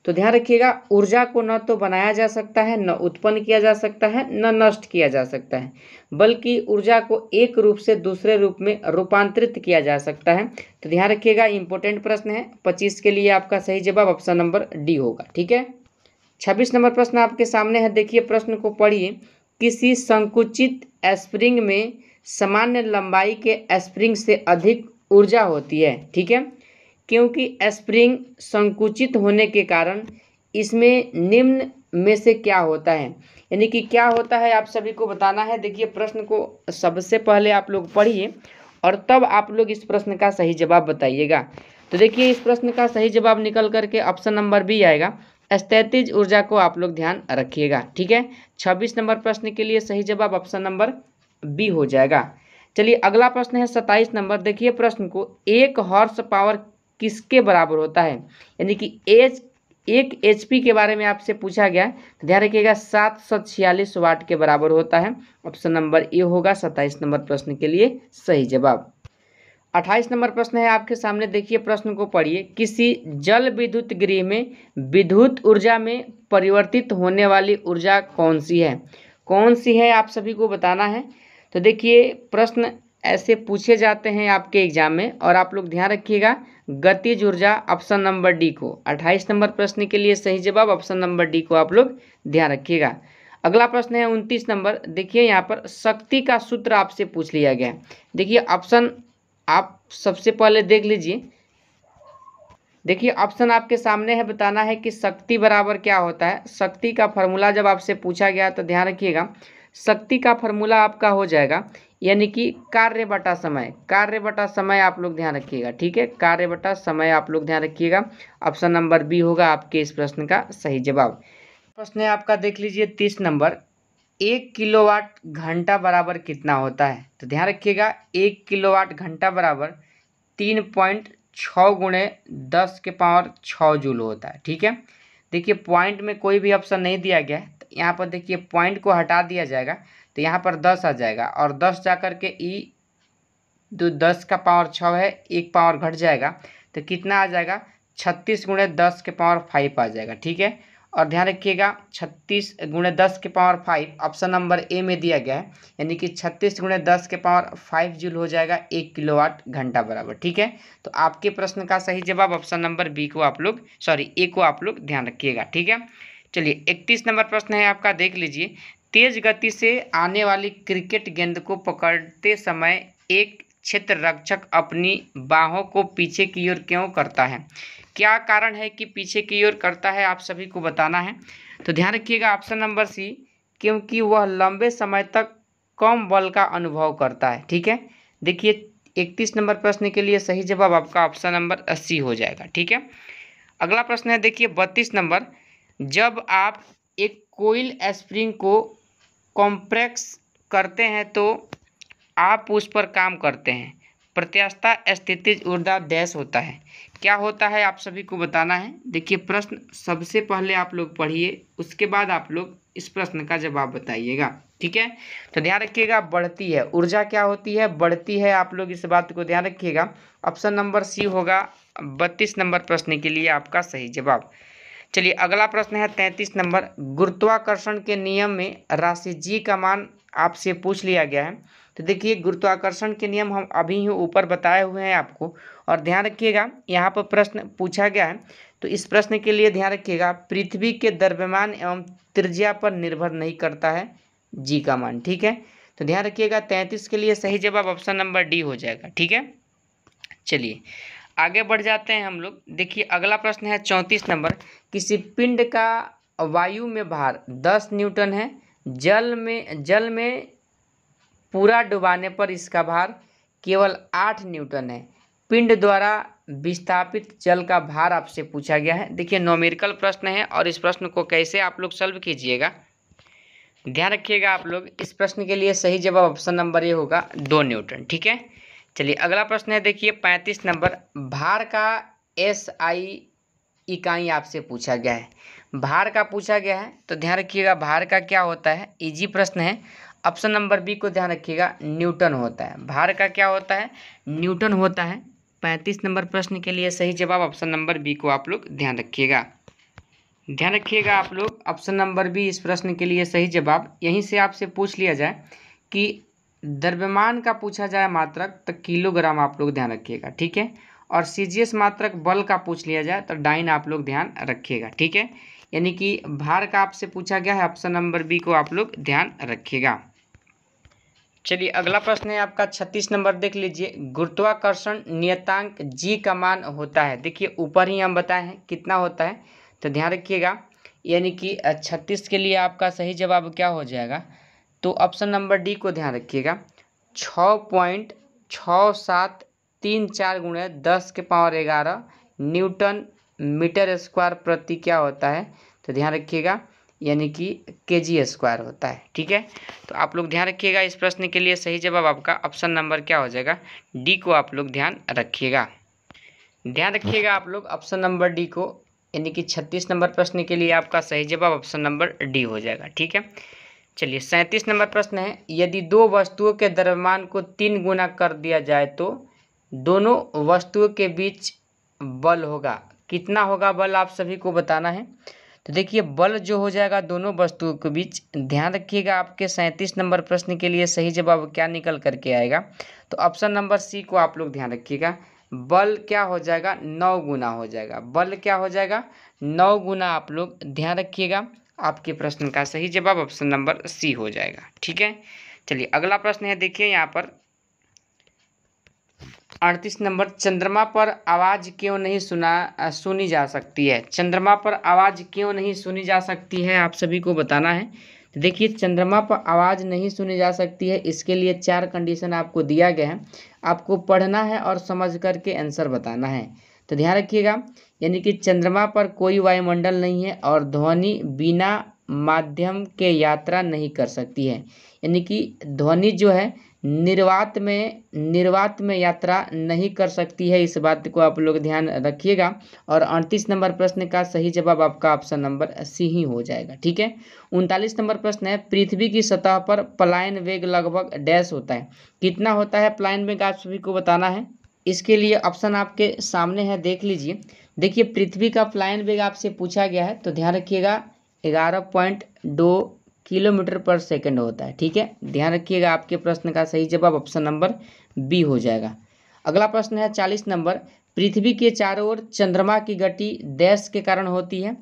तो ध्यान रखिएगा, ऊर्जा को न तो बनाया जा सकता है, न उत्पन्न किया जा सकता है, न नष्ट किया जा सकता है, बल्कि ऊर्जा को एक रूप से दूसरे रूप में रूपांतरित किया जा सकता है। तो ध्यान रखिएगा, इंपॉर्टेंट प्रश्न है, 25 के लिए आपका सही जवाब ऑप्शन नंबर डी होगा। ठीक है, 26 नंबर प्रश्न आपके सामने है, देखिए प्रश्न को पढ़िए, किसी संकुचित स्प्रिंग में सामान्य लंबाई के स्प्रिंग से अधिक ऊर्जा होती है। ठीक है, क्योंकि स्प्रिंग संकुचित होने के कारण इसमें निम्न में से क्या होता है, यानी कि क्या होता है आप सभी को बताना है। देखिए प्रश्न को सबसे पहले आप लोग पढ़िए और तब आप लोग इस प्रश्न का सही जवाब बताइएगा। तो देखिए इस प्रश्न का सही जवाब निकल करके ऑप्शन नंबर बी आएगा, स्थितिज ऊर्जा को आप लोग ध्यान रखिएगा। ठीक है, 26 नंबर प्रश्न के लिए सही जवाब ऑप्शन नंबर बी हो जाएगा। चलिए अगला प्रश्न है 27 नंबर, देखिए प्रश्न को, 1 हॉर्स पावर किसके बराबर होता है, यानी कि एक HP के बारे में आपसे पूछा गया है। तो ध्यान रखिएगा 746 वाट के बराबर होता है। ऑप्शन नंबर ए होगा 27 नंबर प्रश्न के लिए सही जवाब। 28 नंबर प्रश्न है आपके सामने, देखिए प्रश्न को पढ़िए, किसी जल विद्युत गृह में विद्युत ऊर्जा में परिवर्तित होने वाली ऊर्जा कौन सी है। कौन सी है आप सभी को बताना है। तो देखिए प्रश्न ऐसे पूछे जाते हैं आपके एग्जाम में और आप लोग ध्यान रखिएगा, गतिज ऊर्जा ऑप्शन नंबर डी को। 28 नंबर प्रश्न के लिए सही जवाब ऑप्शन नंबर डी को आप लोग ध्यान रखिएगा। अगला प्रश्न है 29 नंबर, देखिए यहाँ पर शक्ति का सूत्र आपसे पूछ लिया गया है। देखिए ऑप्शन आप सबसे पहले देख लीजिए, देखिए ऑप्शन आपके सामने है, बताना है कि शक्ति बराबर क्या होता है। शक्ति का फॉर्मूला जब आपसे पूछा गया तो ध्यान रखिएगा, शक्ति का फॉर्मूला आपका हो जाएगा यानी कि कार्य बटा समय। कार्य बटा समय आप लोग ध्यान रखिएगा। ठीक है, कार्य बटा समय आप लोग ध्यान रखिएगा। ऑप्शन नंबर बी होगा आपके इस प्रश्न का सही जवाब। प्रश्न है आपका, देख लीजिए 30 नंबर, 1 किलोवाट घंटा बराबर कितना होता है। तो ध्यान रखिएगा 1 किलोवाट घंटा बराबर 3.6 गुणे 10 के पावर 6 जूल होता है। ठीक है, देखिए पॉइंट में कोई भी ऑप्शन नहीं दिया गया है, तो यहाँ पर देखिए पॉइंट को हटा दिया जाएगा तो यहाँ पर 10 आ जाएगा और 10 जा कर के ई जो 10 का पावर 6 है, एक पावर घट जाएगा तो कितना आ जाएगा, 36 गुणे 10 के पावर 5 आ जाएगा। ठीक है, और ध्यान रखिएगा 36 गुणे 10 के पावर 5 ऑप्शन नंबर ए में दिया गया है, यानी कि 36 गुणे 10 के पावर 5 जूल हो जाएगा 1 किलोवाट घंटा बराबर। ठीक है, तो आपके प्रश्न का सही जवाब ऑप्शन नंबर बी को आप लोग ए को आप लोग ध्यान रखिएगा। ठीक है, चलिए 31 नंबर प्रश्न है आपका, देख लीजिए, तेज गति से आने वाली क्रिकेट गेंद को पकड़ते समय एक क्षेत्र रक्षक अपनी बाहों को पीछे की ओर क्यों करता है? क्या कारण है कि पीछे की ओर करता है, आप सभी को बताना है। तो ध्यान रखिएगा ऑप्शन नंबर सी, क्योंकि वह लंबे समय तक कम बल का अनुभव करता है। ठीक है, देखिए 31 नंबर प्रश्न के लिए सही जवाब आपका ऑप्शन नंबर सी हो जाएगा। ठीक है, अगला प्रश्न है देखिए 32 नंबर, जब आप एक कोइल स्प्रिंग को कॉम्प्रेस करते हैं तो आप उस पर काम करते हैं, प्रत्यास्था स्थितिज ऊर्जा डैश होता है। क्या होता है आप सभी को बताना है। देखिए प्रश्न सबसे पहले आप लोग पढ़िए, उसके बाद आप लोग इस प्रश्न का जवाब बताइएगा। ठीक है, तो ध्यान रखिएगा बढ़ती है, ऊर्जा क्या होती है, बढ़ती है। आप लोग इस बात को ध्यान रखिएगा। ऑप्शन नंबर सी होगा 32 नंबर प्रश्न के लिए आपका सही जवाब। चलिए अगला प्रश्न है 33 नंबर, गुरुत्वाकर्षण के नियम में राशि जी का मान आपसे पूछ लिया गया है। तो देखिए गुरुत्वाकर्षण के नियम हम अभी ही ऊपर बताए हुए हैं आपको, और ध्यान रखिएगा यहाँ पर प्रश्न पूछा गया है। तो इस प्रश्न के लिए ध्यान रखिएगा, पृथ्वी के द्रव्यमान एवं त्रिज्या पर निर्भर नहीं करता है जी का मान। ठीक है, तो ध्यान रखिएगा 33 के लिए सही जवाब ऑप्शन नंबर डी हो जाएगा। ठीक है, चलिए आगे बढ़ जाते हैं हम लोग। देखिए अगला प्रश्न है 34 नंबर, किसी पिंड का वायु में भार 10 न्यूटन है, जल में पूरा डुबाने पर इसका भार केवल 8 न्यूटन है। पिंड द्वारा विस्थापित जल का भार आपसे पूछा गया है। देखिए न्यूमेरिकल प्रश्न है, और इस प्रश्न को कैसे आप लोग सॉल्व कीजिएगा, ध्यान रखिएगा आप लोग। इस प्रश्न के लिए सही जवाब ऑप्शन नंबर ए होगा 2 न्यूटन। ठीक है, चलिए अगला प्रश्न है देखिए 35 नंबर, भार का एसआई इकाई आपसे पूछा गया है। भार का पूछा गया है, तो ध्यान रखिएगा भार का क्या होता है, इजी प्रश्न है। ऑप्शन नंबर बी को ध्यान रखिएगा, न्यूटन होता है। भार का क्या होता है, न्यूटन होता है। 35 नंबर प्रश्न के लिए सही जवाब ऑप्शन नंबर बी को आप लोग ध्यान रखिएगा। ध्यान रखिएगा आप लोग ऑप्शन नंबर बी इस प्रश्न के लिए सही जवाब। यहीं से आपसे पूछ लिया जाए कि द्रव्यमान का पूछा जाए मात्रक, तो किलोग्राम आप लोग ध्यान रखिएगा। ठीक है, और सीजीएस मात्रक बल का पूछ लिया जाए तो डाइन आप लोग ध्यान रखिएगा। ठीक है, यानी कि भार का आपसे पूछा गया है, ऑप्शन नंबर बी को आप लोग ध्यान रखिएगा। चलिए अगला प्रश्न है आपका 36 नंबर, देख लीजिए, गुरुत्वाकर्षण नियतांक जी का मान होता है। देखिए ऊपर ही हम बताए हैं कितना होता है, तो ध्यान रखिएगा, यानी कि 36 के लिए आपका सही जवाब क्या हो जाएगा, तो ऑप्शन नंबर डी को ध्यान रखिएगा, 6.6734 गुणे 10 के पावर 11 न्यूटन मीटर स्क्वायर प्रति क्या होता है, तो ध्यान रखिएगा, यानी कि केजी स्क्वायर होता है। ठीक है, तो आप लोग ध्यान रखिएगा इस प्रश्न के लिए सही जवाब आपका ऑप्शन नंबर क्या हो जाएगा, डी को आप लोग ध्यान रखिएगा। ध्यान रखिएगा आप लोग ऑप्शन नंबर डी को, यानी कि 36 नंबर प्रश्न के लिए आपका सही जवाब ऑप्शन नंबर डी हो जाएगा। ठीक है, चलिए 37 नंबर प्रश्न है, यदि दो वस्तुओं के द्रव्यमान को 3 गुना कर दिया जाए तो दोनों वस्तुओं के बीच बल होगा, कितना होगा बल, आप सभी को बताना है। तो देखिए बल जो हो जाएगा दोनों वस्तुओं के बीच, ध्यान रखिएगा आपके 37 नंबर प्रश्न के लिए सही जवाब क्या निकल करके आएगा, तो ऑप्शन नंबर सी को आप लोग ध्यान रखिएगा, बल क्या हो जाएगा, 9 गुना हो जाएगा। बल क्या हो जाएगा, 9 गुना। आप लोग ध्यान रखिएगा, आपके प्रश्न का सही जवाब ऑप्शन नंबर सी हो जाएगा। ठीक है, चलिए अगला प्रश्न है देखिए यहाँ पर 38 नंबर, चंद्रमा पर आवाज़ क्यों नहीं सुनी जा सकती है। चंद्रमा पर आवाज़ क्यों नहीं सुनी जा सकती है, आप सभी को बताना है। तो देखिए चंद्रमा पर आवाज़ नहीं सुनी जा सकती है, इसके लिए 4 कंडीशन आपको दिया गया है, आपको पढ़ना है और समझ करके आंसर बताना है। तो ध्यान रखिएगा, यानी कि चंद्रमा पर कोई वायुमंडल नहीं है और ध्वनि बिना माध्यम के यात्रा नहीं कर सकती है, यानी कि ध्वनि जो है निर्वात में यात्रा नहीं कर सकती है, इस बात को आप लोग ध्यान रखिएगा। और 38 नंबर प्रश्न का सही जवाब आपका ऑप्शन नंबर सी ही हो जाएगा। ठीक है, 39 नंबर प्रश्न है, पृथ्वी की सतह पर पलायन वेग लगभग डैश होता है, कितना होता है पलायन वेग, आप सभी को बताना है। इसके लिए ऑप्शन आपके सामने है, देख लीजिए। देखिए पृथ्वी का पलायन वेग आपसे पूछा गया है, तो ध्यान रखिएगा 11.2 किलोमीटर पर सेकंड होता है। ठीक है, ध्यान रखिएगा, आपके प्रश्न का सही जवाब ऑप्शन नंबर बी हो जाएगा। अगला प्रश्न है 40 नंबर, पृथ्वी के चारों ओर चंद्रमा की गति डैश के कारण होती है,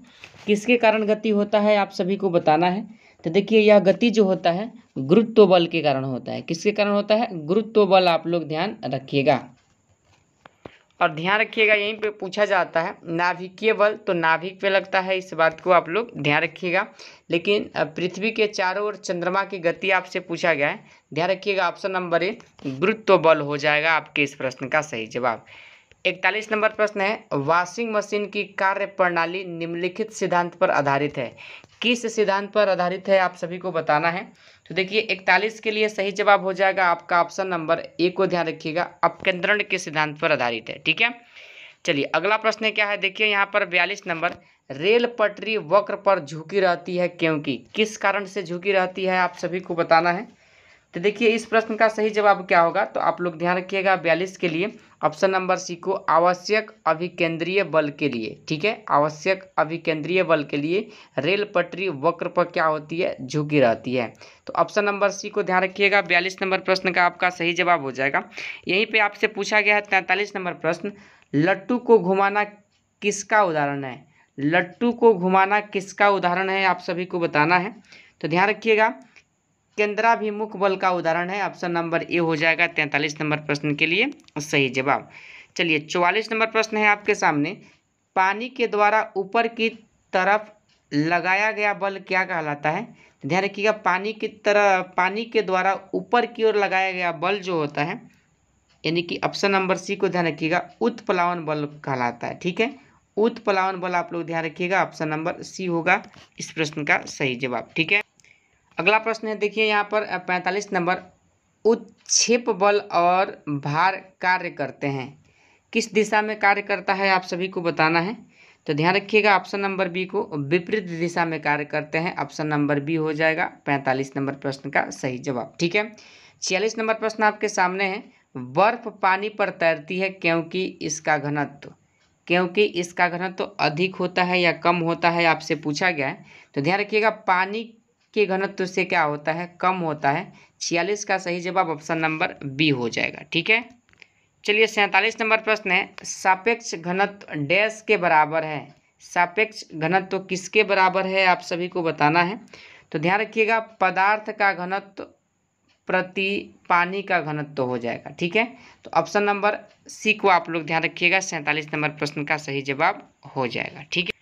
किसके कारण गति होता है, आप सभी को बताना है। तो देखिए यह गति जो होता है गुरुत्व बल के कारण होता है। किसके कारण होता है? गुरुत्व बल। आप लोग ध्यान रखिएगा। और ध्यान रखिएगा यहीं पे पूछा जाता है नाभिकीय बल, तो नाभिक पे लगता है, इस बात को आप लोग ध्यान रखिएगा। लेकिन पृथ्वी के चारों ओर चंद्रमा की गति आपसे पूछा गया है, ध्यान रखिएगा। ऑप्शन नंबर ए गुरुत्व बल हो जाएगा आपके इस प्रश्न का सही जवाब। 41 नंबर प्रश्न है, वॉशिंग मशीन की कार्य प्रणाली निम्नलिखित सिद्धांत पर आधारित है। किस सिद्धांत पर आधारित है आप सभी को बताना है। तो देखिए 41 के लिए सही जवाब हो जाएगा आपका ऑप्शन नंबर ए को ध्यान रखिएगा, अपकेंद्रण के सिद्धांत पर आधारित है। ठीक है, चलिए अगला प्रश्न क्या है, देखिए यहाँ पर 42 नंबर, रेल पटरी वक्र पर झुकी रहती है क्योंकि, किस कारण से झुकी रहती है आप सभी को बताना है। तो देखिए इस प्रश्न का सही जवाब क्या होगा, तो आप लोग ध्यान रखिएगा 42 के लिए ऑप्शन नंबर सी को, आवश्यक अभिकेंद्रीय बल के लिए। ठीक है, आवश्यक अभिकेंद्रीय बल के लिए रेल पटरी वक्र पर क्या होती है, झुकी रहती है। तो ऑप्शन नंबर सी को ध्यान रखिएगा, 42 नंबर प्रश्न का आपका सही जवाब हो जाएगा। यहीं पे आपसे पूछा गया है 43 नंबर प्रश्न, लट्टू को घुमाना किसका उदाहरण है। लट्टू को घुमाना किसका उदाहरण है आप सभी को बताना है। तो ध्यान रखिएगा केंद्राभिमुख बल का उदाहरण है, ऑप्शन नंबर ए हो जाएगा 43 नंबर प्रश्न के लिए सही जवाब। चलिए 44 नंबर प्रश्न है आपके सामने, पानी के द्वारा ऊपर की तरफ लगाया गया बल क्या कहलाता है। ध्यान रखिएगा पानी के द्वारा ऊपर की ओर लगाया गया बल जो होता है, यानी कि ऑप्शन नंबर सी को ध्यान रखिएगा, उत्प्लावन बल कहलाता है। ठीक है, उत्प्लावन बल आप लोग ध्यान रखिएगा, ऑप्शन नंबर सी होगा इस प्रश्न का सही जवाब। ठीक है, अगला प्रश्न है देखिए यहाँ पर 45 नंबर, उत्क्षेप बल और भार कार्य करते हैं, किस दिशा में कार्य करता है आप सभी को बताना है। तो ध्यान रखिएगा ऑप्शन नंबर बी को, विपरीत दिशा में कार्य करते हैं, ऑप्शन नंबर बी हो जाएगा 45 नंबर प्रश्न का सही जवाब। ठीक है, 46 नंबर प्रश्न आपके सामने है, बर्फ पानी पर तैरती है क्योंकि इसका घनत्व अधिक होता है या कम होता है आपसे पूछा गया है। तो ध्यान रखिएगा पानी के घनत्व से क्या होता है, कम होता है। 46 का सही जवाब ऑप्शन नंबर बी हो जाएगा। ठीक है, चलिए 47 नंबर प्रश्न है, सापेक्ष घनत्व डैश के बराबर है। सापेक्ष घनत्व किसके बराबर है आप सभी को बताना है। तो ध्यान रखिएगा पदार्थ का घनत्व प्रति पानी का घनत्व हो जाएगा। ठीक है, तो ऑप्शन नंबर सी को आप लोग ध्यान रखिएगा, 47 नंबर प्रश्न का सही जवाब हो जाएगा। ठीक है,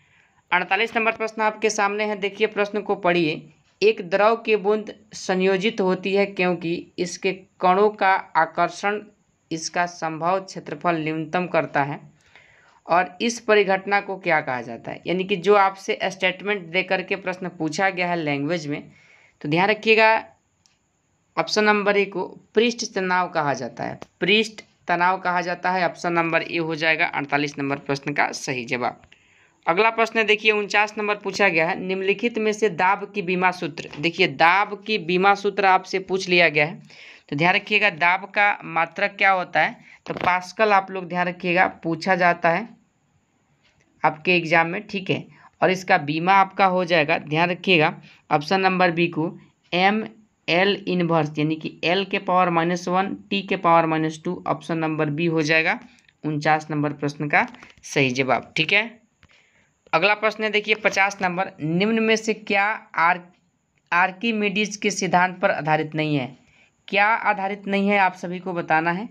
48 नंबर प्रश्न आपके सामने है, देखिए प्रश्न को पढ़िए, एक द्रव की बूंद संयोजित होती है क्योंकि इसके कणों का आकर्षण इसका संभव क्षेत्रफल न्यूनतम करता है, और इस परिघटना को क्या कहा जाता है। यानी कि जो आपसे स्टेटमेंट दे करके प्रश्न पूछा गया है लैंग्वेज में, तो ध्यान रखिएगा ऑप्शन नंबर ए को पृष्ठ तनाव कहा जाता है, पृष्ठ तनाव कहा जाता है, ऑप्शन नंबर ए हो जाएगा 48 नंबर प्रश्न का सही जवाब। अगला प्रश्न देखिए 49 नंबर पूछा गया है, निम्नलिखित में से दाब की बीमा सूत्र। देखिए दाब की बीमा सूत्र आपसे पूछ लिया गया है, तो ध्यान रखिएगा दाब का मात्रक क्या होता है, तो पास्कल आप लोग ध्यान रखिएगा पूछा जाता है आपके एग्जाम में। ठीक है, और इसका बीमा आपका हो जाएगा, ध्यान रखिएगा ऑप्शन नंबर बी को, एम एल इनवर्स, यानी कि एल के पावर -1 टी के पावर -2, ऑप्शन नंबर बी हो जाएगा 49 नंबर प्रश्न का सही जवाब। ठीक है, अगला प्रश्न है देखिए 50 नंबर, निम्न में से क्या आर्किमिडीज के सिद्धांत पर आधारित नहीं है। क्या आधारित नहीं है आप सभी को बताना है।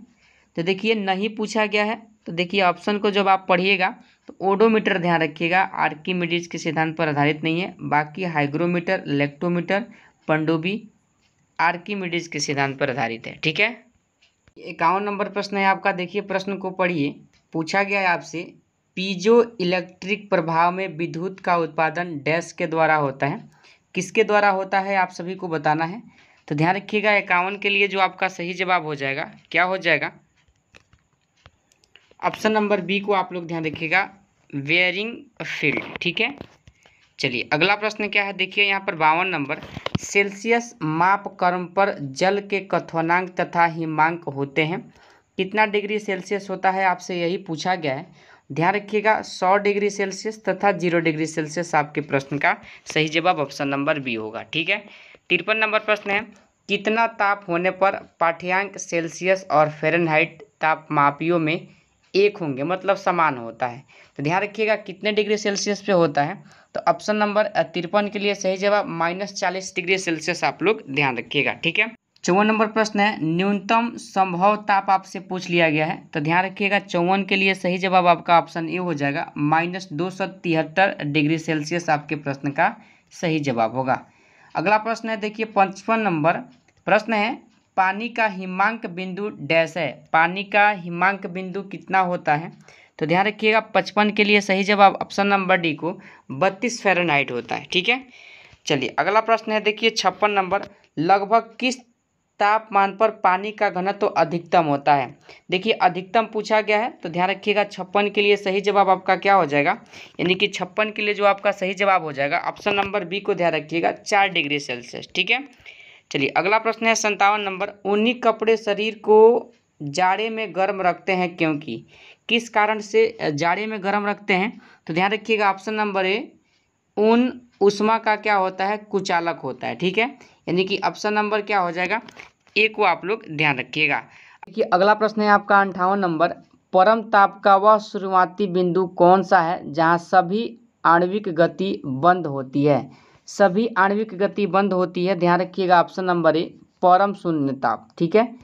तो देखिए नहीं पूछा गया है, तो देखिए ऑप्शन को जब आप पढ़िएगा तो ओडोमीटर ध्यान रखिएगा आर्किमिडीज के सिद्धांत पर आधारित नहीं है, बाकी हाइग्रोमीटर, लेक्टोमीटर, पनडुब्बी आर्किमिडीज के सिद्धांत पर आधारित है। ठीक है, 51 नंबर प्रश्न है आपका, देखिए प्रश्न को पढ़िए, पूछा गया है आपसे, पीजो इलेक्ट्रिक प्रभाव में विद्युत का उत्पादन डैश के द्वारा होता है, किसके द्वारा होता है आप सभी को बताना है। तो ध्यान रखिएगा 51 के लिए जो आपका सही जवाब हो जाएगा, क्या हो जाएगा, ऑप्शन नंबर बी को आप लोग ध्यान रखिएगा, वेयरिंग फील्ड। ठीक है, चलिए अगला प्रश्न क्या है, देखिए यहाँ पर 52 नंबर, सेल्सियस मापक्रम पर जल के क्वथनांक तथा हिमांक होते हैं, कितना डिग्री सेल्सियस होता है आपसे यही पूछा गया है। ध्यान रखिएगा 100 डिग्री सेल्सियस तथा 0 डिग्री सेल्सियस आपके प्रश्न का सही जवाब ऑप्शन नंबर बी होगा। ठीक है, 53 नंबर प्रश्न है, कितना ताप होने पर पाठ्यांक सेल्सियस और फ़ारेनहाइट तापमापियों में 1 होंगे, मतलब समान होता है। तो ध्यान रखिएगा कितने डिग्री सेल्सियस पे होता है, तो ऑप्शन नंबर 53 के लिए सही जवाब -40 डिग्री सेल्सियस आप लोग ध्यान रखिएगा। ठीक है, 54 नंबर प्रश्न है, न्यूनतम संभव ताप आपसे पूछ लिया गया है। तो ध्यान रखिएगा 54 के लिए सही जवाब आपका ऑप्शन ए हो जाएगा, -273 डिग्री सेल्सियस आपके प्रश्न का सही जवाब होगा। अगला प्रश्न है, देखिए 55 नंबर प्रश्न है, पानी का हिमांक बिंदु डैश है। पानी का हिमांक बिंदु कितना होता है? तो ध्यान रखिएगा 55 के लिए सही जवाब ऑप्शन नंबर डी को 32 फ़ारेनहाइट होता है। ठीक है, चलिए अगला प्रश्न है, देखिए 56 नंबर, लगभग किस तापमान पर पानी का घनत्व अधिकतम होता है? देखिए अधिकतम पूछा गया है, तो ध्यान रखिएगा 56 के लिए सही जवाब आपका क्या हो जाएगा, यानी कि 56 के लिए जो आपका सही जवाब हो जाएगा ऑप्शन नंबर बी को ध्यान रखिएगा 4 डिग्री सेल्सियस। ठीक है, चलिए अगला प्रश्न है 57 नंबर, ऊनी कपड़े शरीर को जाड़े में गर्म रखते हैं क्योंकि? किस कारण से जाड़े में गर्म रखते हैं? तो ध्यान रखिएगा ऑप्शन नंबर ए, ऊन ऊष्मा का क्या होता है, कुचालक होता है। ठीक है, यानी कि ऑप्शन नंबर क्या हो जाएगा, ए को आप लोग ध्यान रखिएगा। देखिए अगला प्रश्न है आपका 58 नंबर, परम ताप का वह शुरुआती बिंदु कौन सा है जहां सभी आणविक गति बंद होती है? सभी आणविक गति बंद होती है, ध्यान रखिएगा ऑप्शन नंबर ए, परम शून्य ताप। ठीक है,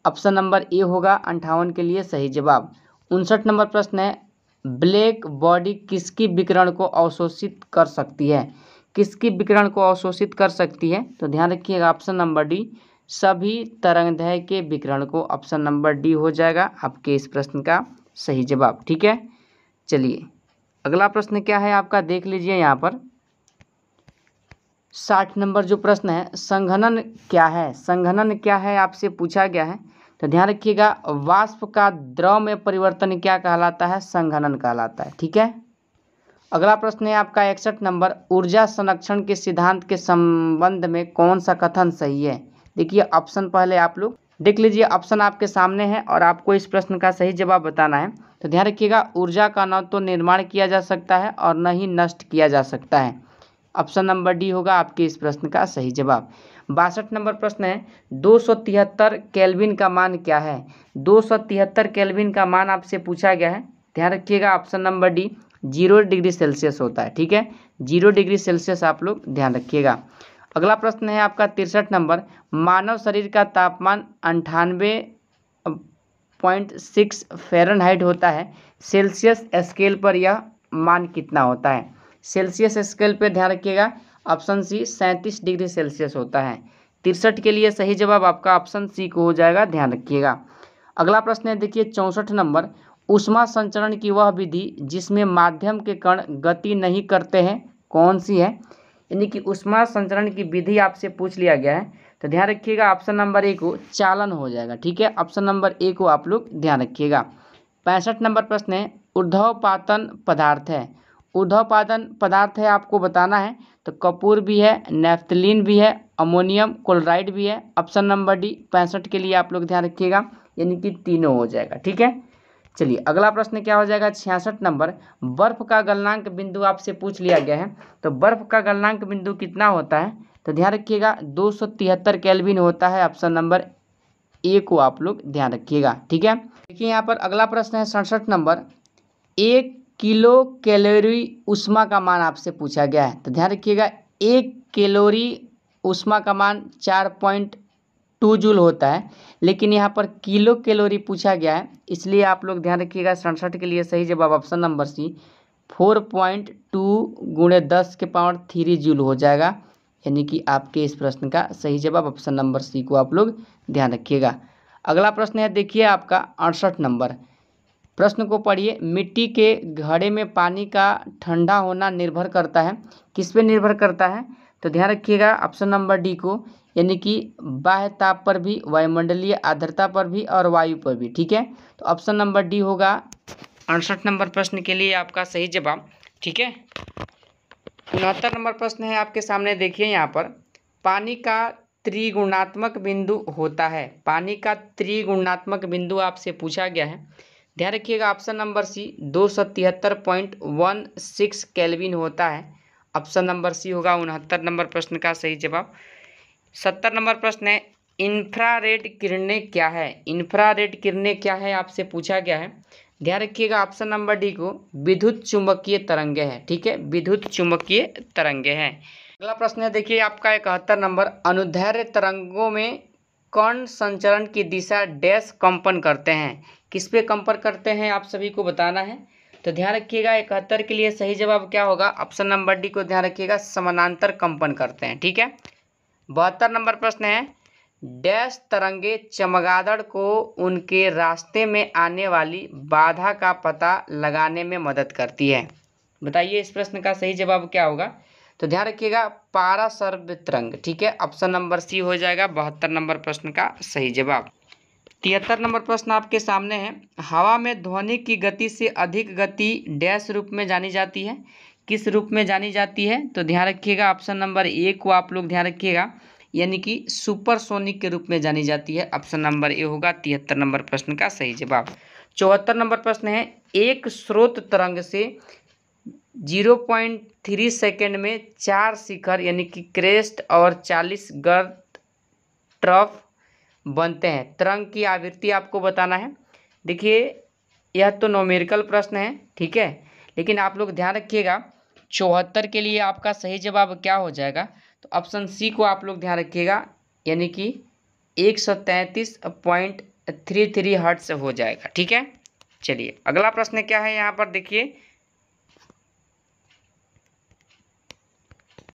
ऑप्शन नंबर ए होगा 58 के लिए सही जवाब। 59 नंबर प्रश्न है, ब्लैक बॉडी किसकी विकिरण को अवशोषित कर सकती है? किसकी विकिरण को अवशोषित कर सकती है? तो ध्यान रखिएगा ऑप्शन नंबर डी, सभी तरंगदैर्घ्य के विकिरण को, ऑप्शन नंबर डी हो जाएगा आपके इस प्रश्न का सही जवाब। ठीक है, चलिए अगला प्रश्न क्या है आपका, देख लीजिए यहाँ पर 60 नंबर जो प्रश्न है, संघनन क्या है? संघनन क्या है आपसे पूछा गया है। तो ध्यान रखिएगा वाष्प का द्रव में परिवर्तन क्या कहलाता है? संघनन कहलाता है। ठीक है, अगला प्रश्न है आपका 61 नंबर, ऊर्जा संरक्षण के सिद्धांत के संबंध में कौन सा कथन सही है? देखिए ऑप्शन पहले आप लोग देख लीजिए, ऑप्शन आपके सामने है और आपको इस प्रश्न का सही जवाब बताना है। तो ध्यान रखिएगा ऊर्जा का न तो निर्माण किया जा सकता है और न ही नष्ट किया जा सकता है, ऑप्शन नंबर डी होगा आपके इस प्रश्न का सही जवाब। 62 नंबर प्रश्न है, 273 केल्विन का मान क्या है? 273 केल्विन का मान आपसे पूछा गया है, ध्यान रखिएगा option number D 0 degree Celsius होता है। ठीक है, 0 डिग्री सेल्सियस आप लोग ध्यान रखिएगा। अगला प्रश्न है आपका 63 नंबर, मानव शरीर का तापमान 98.6 फ़ारेनहाइट होता है, सेल्सियस स्केल पर यह मान कितना होता है? सेल्सियस स्केल पे ध्यान रखिएगा ऑप्शन सी 37 डिग्री सेल्सियस होता है। 63 के लिए सही जवाब आपका ऑप्शन सी को हो जाएगा, ध्यान रखिएगा। अगला प्रश्न है देखिए 64 नंबर, ऊष्मा संचरण की वह विधि जिसमें माध्यम के कण गति नहीं करते हैं कौन सी है? यानी कि ऊष्मा संचरण की विधि आपसे पूछ लिया गया है, तो ध्यान रखिएगा ऑप्शन नंबर ए को चालन हो जाएगा। ठीक है, ऑप्शन नंबर ए को आप लोग ध्यान रखिएगा। 65 नंबर प्रश्न है, ऊर्ध्वपातन पदार्थ है। ऊर्ध्वपातन पदार्थ है आपको बताना है, तो कपूर भी है, नेफ्थलीन भी है, अमोनियम क्लोराइड भी है, ऑप्शन नंबर डी 65 के लिए आप लोग ध्यान रखिएगा, यानी कि तीनों हो जाएगा। ठीक है, चलिए अगला प्रश्न क्या हो जाएगा 66 नंबर, बर्फ का गलनांक बिंदु आपसे पूछ लिया गया है, तो बर्फ का गलनांक बिंदु कितना होता है? तो ध्यान रखिएगा 273 केल्विन होता है, ऑप्शन नंबर ए को आप लोग ध्यान रखिएगा। ठीक है, देखिए यहाँ पर अगला प्रश्न है 67 नंबर, 1 किलो कैलोरी ऊष्मा का मान आपसे पूछा गया है, तो ध्यान रखिएगा 1 कैलोरी ऊष्मा का मान 4.2 जूल होता है, लेकिन यहाँ पर किलो कैलोरी पूछा गया है, इसलिए आप लोग ध्यान रखिएगा 67 के लिए सही जवाब ऑप्शन नंबर सी 4.2 × 10⁻³ जूल हो जाएगा, यानी कि आपके इस प्रश्न का सही जवाब ऑप्शन नंबर सी को आप लोग ध्यान रखिएगा। अगला प्रश्न है देखिए आपका 68 नंबर, प्रश्न को पढ़िए, मिट्टी के घड़े में पानी का ठंडा होना निर्भर करता है, किस पे निर्भर करता है? तो ध्यान रखिएगा ऑप्शन नंबर डी को, यानी कि बाह्य ताप पर भी, वायुमंडलीय आर्द्रता पर भी और वायु पर भी। ठीक है, तो ऑप्शन नंबर डी होगा 68 नंबर प्रश्न के लिए आपका सही जवाब। ठीक है, 69 नंबर प्रश्न है आपके सामने, देखिए यहाँ पर पानी का त्रिगुणात्मक बिंदु होता है। पानी का त्रिगुणात्मक बिंदु आपसे पूछा गया है, ध्यान रखिएगा ऑप्शन नंबर सी 273.16 केल्विन होता है, ऑप्शन नंबर सी होगा 69 नंबर प्रश्न का सही जवाब। 70 नंबर प्रश्न है, इंफ्रारेड किरणें क्या है? इंफ्रारेड किरणें क्या है आपसे पूछा गया है, ध्यान रखिएगा ऑप्शन नंबर डी को विद्युत चुंबकीय तरंगे है। ठीक है, विद्युत चुंबकीय तरंगे हैं। अगला प्रश्न है, देखिए आपका 71 नंबर, अनुदैर्घ्य तरंगों में कण संचरण की दिशा डैश कंपन करते हैं। किस पे कंपन करते हैं आप सभी को बताना है। तो ध्यान रखिएगा 71 के लिए सही जवाब क्या होगा, ऑप्शन नंबर डी को ध्यान रखिएगा, समानांतर कंपन करते हैं। ठीक है। 72 नंबर प्रश्न है, डैश तरंगे चमगादड़ को उनके रास्ते में आने वाली बाधा का पता लगाने में मदद करती है। बताइए इस प्रश्न का सही जवाब क्या होगा। तो ध्यान रखिएगा पारासर्व तरंग। ठीक है, ऑप्शन नंबर सी हो जाएगा 72 नंबर प्रश्न का सही जवाब। 73 नंबर प्रश्न आपके सामने है, हवा में ध्वनि की गति से अधिक गति डैश रूप में जानी जाती है। किस रूप में जानी जाती है। तो ध्यान रखिएगा ऑप्शन नंबर ए को आप लोग ध्यान रखिएगा, यानी कि सुपरसोनिक के रूप में जानी जाती है। ऑप्शन नंबर ए होगा 73 नंबर प्रश्न का सही जवाब। 74 नंबर प्रश्न है, एक स्रोत तरंग से 0.3 सेकेंड में 4 शिखर यानी कि क्रेस्ट और 40 गर्त ट्रफ बनते हैं। तरंग की आवृत्ति आपको बताना है। देखिए यह तो न्यूमेरिकल प्रश्न है, ठीक है, लेकिन आप लोग ध्यान रखिएगा 74 के लिए आपका सही जवाब क्या हो जाएगा। तो ऑप्शन सी को आप लोग ध्यान रखिएगा, यानी कि 133.33 हर्ट्ज हो जाएगा। ठीक है, चलिए अगला प्रश्न क्या है यहाँ पर देखिए,